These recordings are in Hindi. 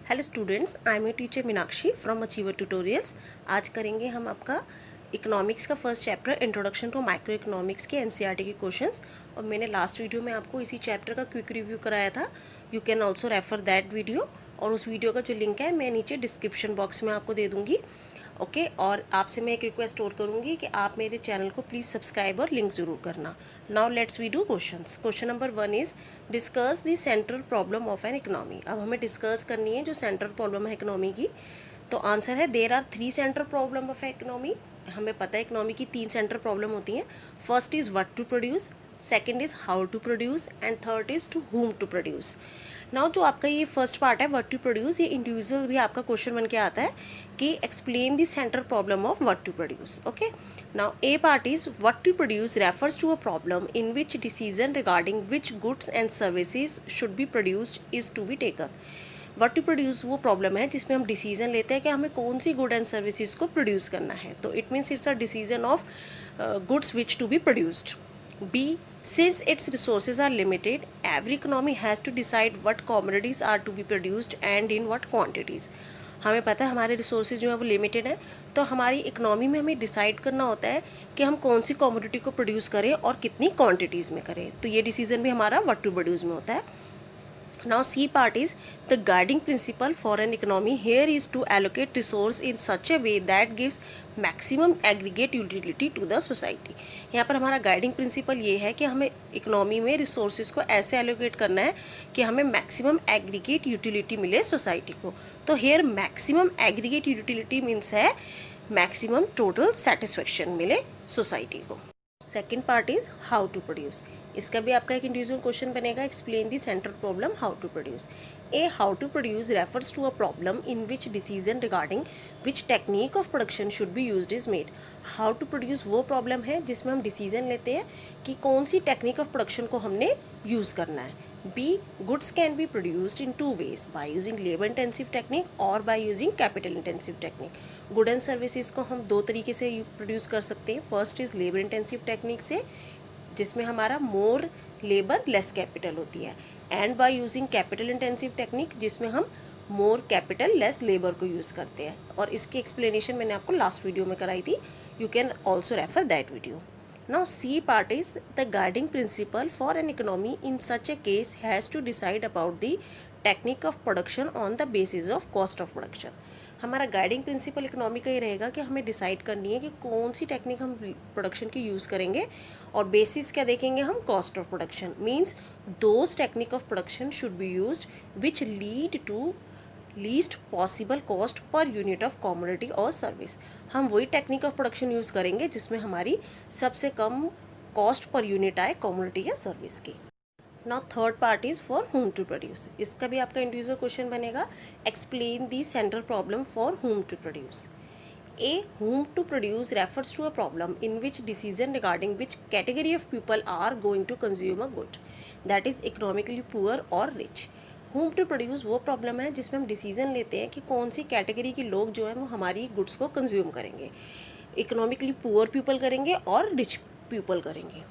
Hello students, I am a teacher Meenakshi from Achiever Tutorials. आज करेंगे हम आपका इकोनॉमिक्स का first chapter introduction to micro economics के एनसीईआरटी के क्वेश्चंस। और मैंने लास्ट वीडियो में आपको इसी चैप्टर का क्विक रिव्यू कराया था। You can also refer that video, और उस वीडियो का जो लिंक है मैं नीचे डिस्क्रिप्शन बॉक्स में आपको दे दूँगी। ओके और आपसे मैं एक रिक्वेस्ट और करूँगी कि आप मेरे चैनल को प्लीज़ सब्सक्राइब और लिंक ज़रूर करना। Now let's we do questions. Question number 1 is discuss the central problem of an economy. अब हमें डिस्कस करनी है जो सेंट्रल प्रॉब्लम है इकोनॉमी की। तो आंसर है there are 3 central problem of economy. हमें पता है इकोनॉमी की 3 सेंट्रल प्रॉब्लम होती हैं। First is what to produce, second is how to produce and third is to whom to produce. Now जो आपका ये फर्स्ट पार्ट है व्हाट टू प्रोड्यूस, ये इंडिविजुअल भी आपका क्वेश्चन बन के आता है कि explain the central problem of what to produce. Okay, now A part is what to produce refers to a problem in which decision regarding which goods and services should be produced is to be taken. What to produce वो प्रॉब्लम है जिसमें हम डिसीजन लेते हैं कि हमें कौन सी गुड एंड सर्विसेज को प्रोड्यूस करना है। तो it means it's a decision of goods which to be produced. B. Since its resources are limited, every economy has to decide what commodities are to be produced and in what quantities. हमें पता है हमारे रिसोर्सेज जो है वो लिमिटेड है, तो हमारी इकोनॉमी में हमें डिसाइड करना होता है कि हम कौन सी कमोडिटी को प्रोड्यूस करें और कितनी क्वांटिटीज़ में करें। तो ये डिसीजन भी हमारा व्हाट टू प्रोड्यूस में होता है। Now C part is the guiding principle for an economy here is to allocate resource in such a way that gives maximum aggregate utility to the society। यहाँ पर हमारा गाइडिंग प्रिंसिपल ये है कि हमें इकोनॉमी में रिसोर्सेज को ऐसे एलोकेट करना है कि हमें मैक्सिमम एग्रीगेट यूटिलिटी मिले सोसाइटी को। तो here maximum aggregate utility means है मैक्सिमम टोटल सेटिस्फेक्शन मिले सोसाइटी को। Second part is how to produce. इसका भी आपका एक इंडिविजुअल क्वेश्चन बनेगा, explain the central problem how to produce. A how to produce refers to a problem in which decision regarding which technique of production should be used is made. How to produce वो प्रॉब्लम है जिसमें हम डिसीजन लेते हैं कि कौन सी टेक्निक ऑफ प्रोडक्शन को हमने यूज़ करना है। B. Goods can be produced in two ways, by using labor intensive technique और by using capital intensive technique। Good and services को हम दो तरीके से प्रोड्यूस कर सकते हैं। First is labour intensive technique से, जिसमें हमारा मोर लेबर लेस कैपिटल होती है, and by using capital intensive technique जिसमें हम मोर कैपिटल लेस लेबर को यूज़ करते हैं। और इसकी एक्सप्लेनेशन मैंने आपको लास्ट वीडियो में कराई थी, you can also refer that video. Now C part is the guiding principle for an economy in such a case has to decide about the technique of production on the basis of cost of production। हमारा गाइडिंग प्रिंसिपल इकोनॉमी का ही रहेगा कि हमें डिसाइड करनी है कि कौन सी टेक्निक हम प्रोडक्शन की यूज़ करेंगे, और बेसिस क्या देखेंगे हम, cost of production. Means those technique of production should be used which lead to least possible cost per unit of commodity और सर्विस। हम वही टेक्निक ऑफ प्रोडक्शन यूज़ करेंगे जिसमें हमारी सबसे कम कॉस्ट पर यूनिट आए कॉमोडिटी या सर्विस की। Now third part is for whom to produce. इसका भी आपका इंडिविजुअल क्वेश्चन बनेगा, explain the central problem for whom to produce. A. Whom to produce refers to a problem in which decision regarding which category of people are going to consume a good, that is economically poor or rich। Whom to produce वो प्रॉब्लम है जिसमें हम डिसीजन लेते हैं कि कौन सी कैटेगरी के लोग जो है वो हमारी गुड्स को कंज्यूम करेंगे, इकोनॉमिकली पुअर पीपल करेंगे और रिच पीपल करेंगे।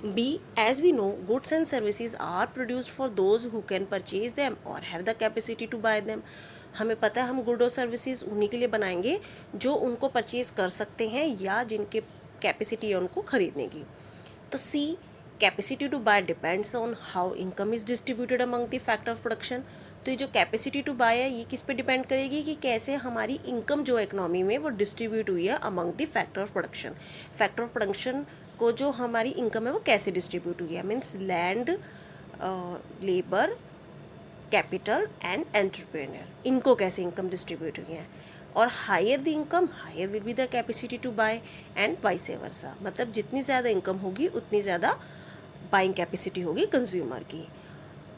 B. As we know goods and services are produced for those who can purchase them और have the capacity to buy them. हमें पता है हम गुड और सर्विसेज उन्हीं के लिए बनाएंगे जो उनको परचेज कर सकते हैं या जिनके कैपेसिटी है उनको खरीदने की। तो C. Capacity to buy depends on how income is distributed among the factor of production. तो ये जो कैपेसिटी टू बाय है ये किस पे डिपेंड करेगी कि कैसे हमारी इनकम जो है इकोनॉमी में वो डिस्ट्रीब्यूट हुई है among the factor of production. Factor of production को जो हमारी इनकम है वो कैसे डिस्ट्रीब्यूट हुई है, means land, labour, capital and entrepreneur, इनको कैसे इनकम डिस्ट्रीब्यूट हुई है। और higher the income higher will be the capacity to buy and vice versa. मतलब जितनी ज़्यादा इनकम होगी उतनी ज़्यादा बाइंग कैपेसिटी होगी कंज्यूमर की।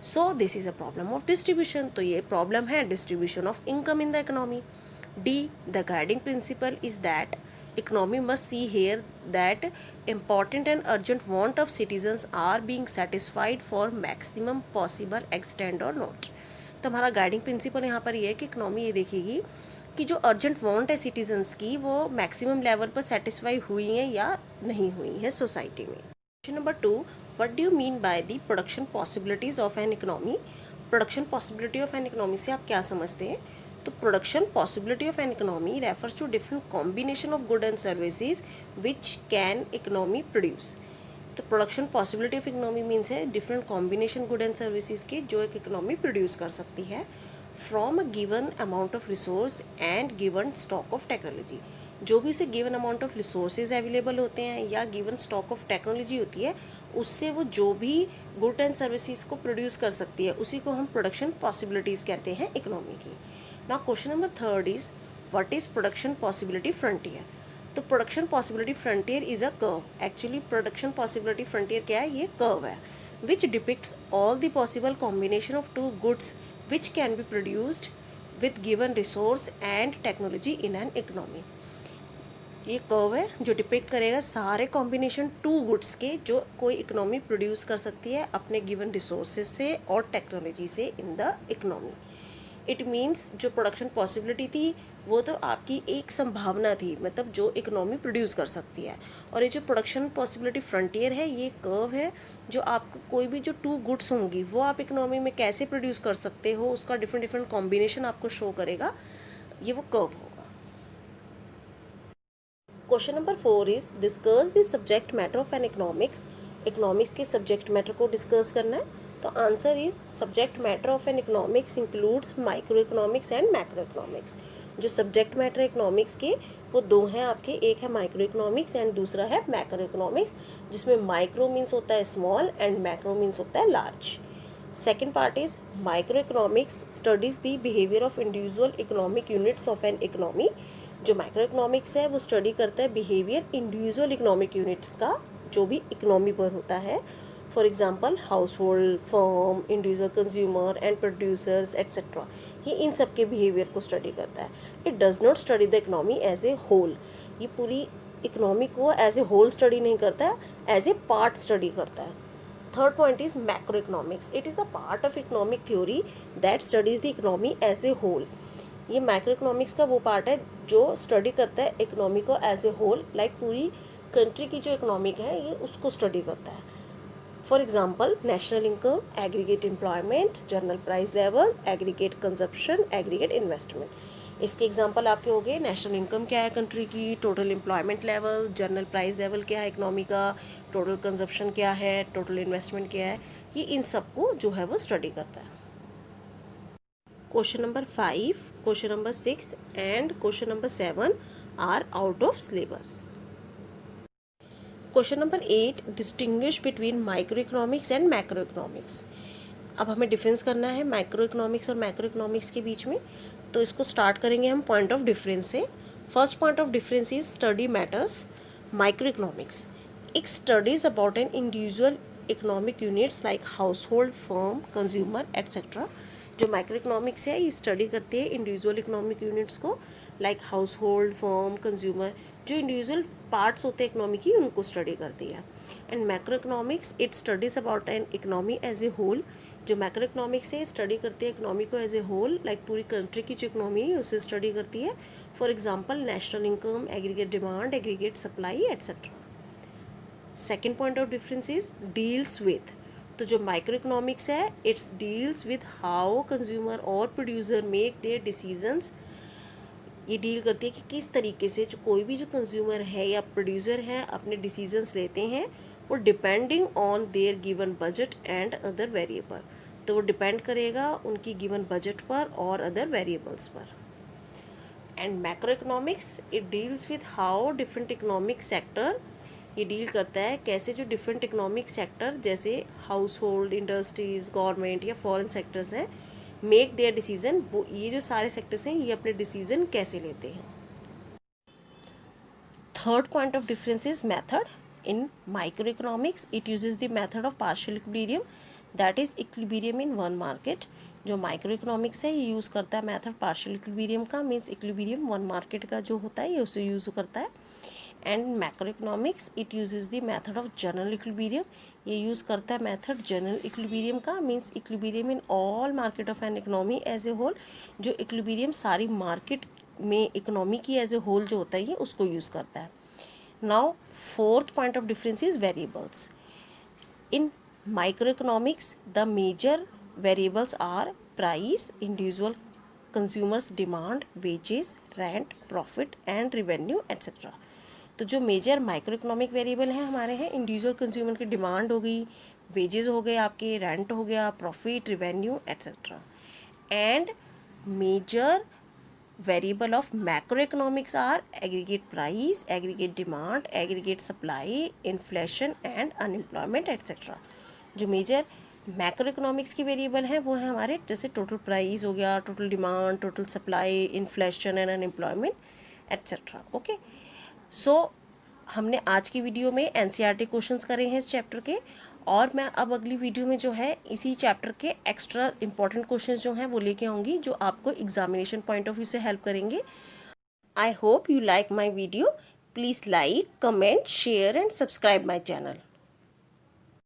So this is a problem of distribution. तो ये प्रॉब्लम है distribution of income in the economy. D. The guiding principal is that economy must see here that important and urgent want of citizens are being satisfied for maximum possible extent or not। तो हमारा गाइडिंग प्रिंसिपल यहाँ पर ये है कि इकोनॉमी ये देखेगी कि जो अर्जेंट वांट है सिटीजन्स की वो मैक्सिमम लेवल पर सेटिस्फाई हुई हैं या नहीं हुई हैं सोसाइटी में। Question number 2, what do you mean by the production possibilities of an economy. Production possibility of an economy से आप क्या समझते हैं? तो production possibility of an economy refers to different combination of good and services which can economy produce. तो production possibility of economy means है different combination good and services के जो एक इकोनॉमी प्रोड्यूस कर सकती है from a given amount of resource and given stock of technology. जो भी उसे given amount of resources available होते हैं या गिवन स्टॉक ऑफ टेक्नोलॉजी होती है, उससे वो जो भी गुड एंड सर्विसेज को प्रोड्यूस कर सकती है उसी को हम प्रोडक्शन पॉसिबिलिटीज़ कहते हैं इकोनॉमी की। Now question number third is what is production possibility frontier. तो production possibility frontier is a curve. Actually production possibility frontier क्या है? ये कर्व है which depicts all the possible combination of two goods which can be produced with given resource and technology in an economy। ये कर्व है जो डिपिक्ट करेगा सारे कॉम्बिनेशन टू गुड्स के जो कोई इकोनॉमी प्रोड्यूस कर सकती है अपने गिवन रिसोर्सेज से और टेक्नोलॉजी से in the economy. It means जो प्रोडक्शन पॉसिबिलिटी थी वो तो आपकी एक संभावना थी, मतलब जो इकोनॉमी प्रोड्यूस कर सकती है, और ये जो प्रोडक्शन पॉसिबिलिटी फ्रंटियर है ये कर्व है जो आपको कोई भी जो टू गुड्स होंगी वो आप इकोनॉमी में कैसे प्रोड्यूस कर सकते हो उसका डिफरेंट डिफरेंट कॉम्बिनेशन आपको शो करेगा, ये वो कर्व होगा। Question number 4 is discuss the subject matter of N economics. Economics के सब्जेक्ट मैटर को डिस्कस करना है। तो answer is subject matter of N economics includes micro economics and macro economics. जो सब्जेक्ट मैटर इकोनॉमिक्स के वो दो हैं आपके, एक है माइक्रो इकोनॉमिक्स एंड दूसरा है मैक्रो इकोनॉमिक्स, जिसमें माइक्रो मीन्स होता है स्मॉल एंड मैक्रो मीन्स होता है large. Second part is micro economics studies the behaviour of individual economic units of an economy. जो माइक्रो इकोनॉमिक्स है वो स्टडी करता है बिहेवियर इंडिविजुअल इकोनॉमिक यूनिट्स का जो भी इकोनॉमी पर होता है। For example household, firm, individual consumer and producers etcetera, ये इन सब के बिहेवियर को स्टडी करता है। It does not study the economy as a whole. ये पूरी इकोनॉमी को एज ए होल स्टडी नहीं करता है, एज ए पार्ट स्टडी करता है। Third point is macro economics. It is the part of economic theory that studies the economy as a whole. ये मैक्रो इकोनॉमिक्स का वो पार्ट है जो स्टडी करता है इकोनॉमी को एज ए होल, लाइक पूरी कंट्री की जो इकोनॉमिक है ये उसको स्टडी करता है। For example national income, aggregate employment, general price level, aggregate consumption, aggregate investment. इसके एग्जाम्पल आपके हो गए नेशनल इनकम क्या है कंट्री की, total employment level, general price level क्या है इकोनॉमी का, टोटल कंजप्शन क्या है, टोटल इन्वेस्टमेंट क्या है, ये इन सबको जो है वो स्टडी करता है। Question number 5, question number 6 and question number 7 are out of syllabus. Question number 8 distinguish between micro economics and macro economics. अब हमें डिफरेंस करना है माइक्रो इकोनॉमिक्स और मैक्रो इकोनॉमिक्स के बीच में, तो इसको स्टार्ट करेंगे हम पॉइंट ऑफ डिफरेंस से। First point of difference is study matters. Micro economics एक studies about an individual economic units like household, firm, consumer etcetera. जो माइक्रो इकोनॉमिक्स है ये स्टडी करती है इंडिविजुअल इकोनॉमिक यूनिट्स को, like household, firm, consumer, जो इंडिविजुअल पार्ट्स होते हैं इकोनॉमी की उनको स्टडी करती है। And macro economics it studies about an economy as a whole. जो मैक्रो इकोनॉमिक्स है स्टडी करती है इकोनॉमी को एज ए होल, लाइक पूरी कंट्री की जो इकोनॉमी है उसे स्टडी करती है। For example national income, aggregate demand, aggregate supply etcetera. Second point of difference is deals with. तो जो माइक्रो इकोनॉमिक्स है it's deals with how consumer और प्रोड्यूसर मेक देयर डिसीजंस। ये डील करती है कि किस तरीके से जो कोई भी जो कंज्यूमर है या प्रोड्यूसर है अपने डिसीजंस लेते हैं वो depending on their given budget and other variable. तो वो डिपेंड करेगा उनकी गिवन बजट पर और अदर वेरिएबल्स पर। And macro economics it deals with how different economic sector, ये डील करता है कैसे जो डिफरेंट इकोनॉमिक सेक्टर जैसे हाउस होल्ड, इंडस्ट्रीज, गवर्नमेंट या फॉरेन सेक्टर्स हैं मेक देयर डिसीजन, वो ये जो सारे सेक्टर्स हैं ये अपने डिसीजन कैसे लेते हैं। Third point of difference is method. In micro economics it uses the method of partial equilibrium, that is equilibrium in one market. जो माइक्रो इकोनॉमिक्स है ये यूज़ करता है मेथड पार्शियल इक्विलिब्रियम का, मीन्स इक्विलिब्रियम वन मार्केट का जो होता है ये उसे यूज़ करता है। And macro economics it uses the method of general equilibrium, ये यूज़ करता है मेथड जनरल इक्विलिब्रियम का, means equilibrium in all market of an economy as a whole. जो इक्विलिब्रियम सारी मार्केट में इकोनॉमी की एज ए होल जो होता है ये उसको यूज़ करता है। Now fourth point of difference is variables. In micro economics the major variables are price, individual consumers demand, wages, rent, profit and revenue etcetera. तो जो मेजर माइक्रो इकोनॉमिक वेरिएबल हैं हमारे हैं इंडिविजुअल कंज्यूमर की डिमांड हो गई, वेजेस हो गए आपके, रेंट हो गया, profit, revenue etcetera. And major variable of macroeconomics are aggregate price, aggregate demand, aggregate supply, inflation and unemployment etc. जो मेजर मैक्रो इकोनॉमिक्स की वेरिएबल हैं वो हैं हमारे जैसे टोटल प्राइस हो गया, total demand, total supply, inflation and unemployment etcetera. Okay, so हमने आज की वीडियो में एनसीईआरटी क्वेश्चंस करे हैं इस चैप्टर के, और मैं अब अगली वीडियो में जो है इसी चैप्टर के एक्स्ट्रा इंपॉर्टेंट क्वेश्चंस जो हैं वो लेके आऊँगी जो आपको एग्जामिनेशन पॉइंट ऑफ व्यू से हेल्प करेंगे। I hope you like my video. Please like, comment, share and subscribe my channel.